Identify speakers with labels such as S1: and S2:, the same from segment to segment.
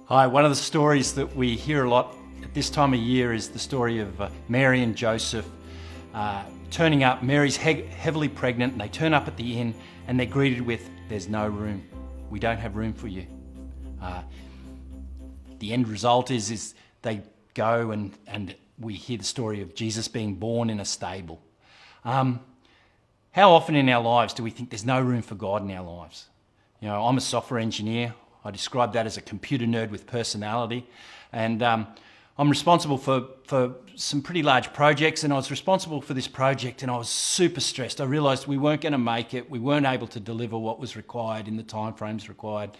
S1: Hi, one of the stories that we hear a lot at this time of year is the story of Mary and Joseph turning up. Mary's heavily pregnant and they turn up at the inn and they're greeted with, "There's no room. We don't have room for you." The end result is they go and we hear the story of Jesus being born in a stable. How often in our lives do we think there's no room for God in our lives? You know, I'm a software engineer. I describe that as a computer nerd with personality. And I'm responsible for some pretty large projects, and I was responsible for this project and I was super stressed. I realised we weren't going to make it. We weren't able to deliver what was required in the timeframes required.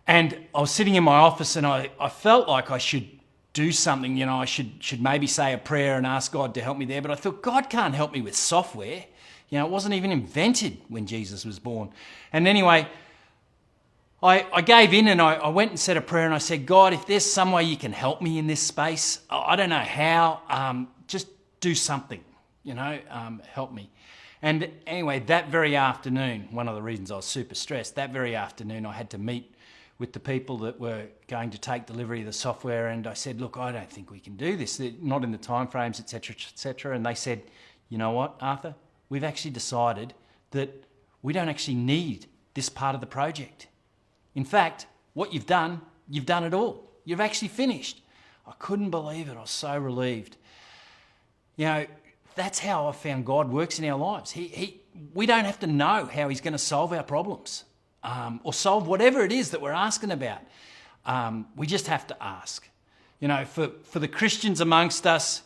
S1: And I was sitting in my office and I felt like I should do something. You know, I should maybe say a prayer and ask God to help me there. But I thought, God can't help me with software. You know, it wasn't even invented when Jesus was born. And anyway, I gave in and I went and said a prayer and I said, God, if there's some way you can help me in this space, I don't know how, just do something, you know, help me. And anyway, that very afternoon, one of the reasons I was super stressed, that very afternoon I had to meet with the people that were going to take delivery of the software, and I said, look, I don't think we can do this, not in the timeframes, etc., etc. And they said, you know what, Arthur, we've actually decided that we don't actually need this part of the project. In fact, what you've done it all. You've actually finished. I couldn't believe it. I was so relieved. You know, that's how I found God works in our lives. We don't have to know how he's going to solve our problems or solve whatever it is that we're asking about. We just have to ask. You know, for the Christians amongst us,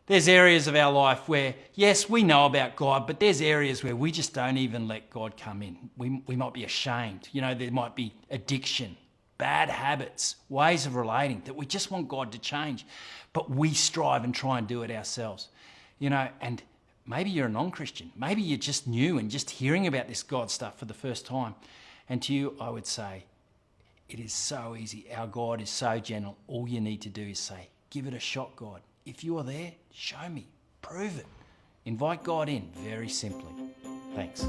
S1: there's areas of our life where, yes, we know about God, but there's areas where we just don't even let God come in. We might be ashamed. You know, there might be addiction, bad habits, ways of relating that we just want God to change, but we strive and try and do it ourselves. You know, and maybe you're a non-Christian. Maybe you're just new and just hearing about this God stuff for the first time. And to you, I would say, it is so easy. Our God is so gentle. All you need to do is say, give it a shot, God. If you are there, show me, prove it. Invite God in, very simply. Thanks.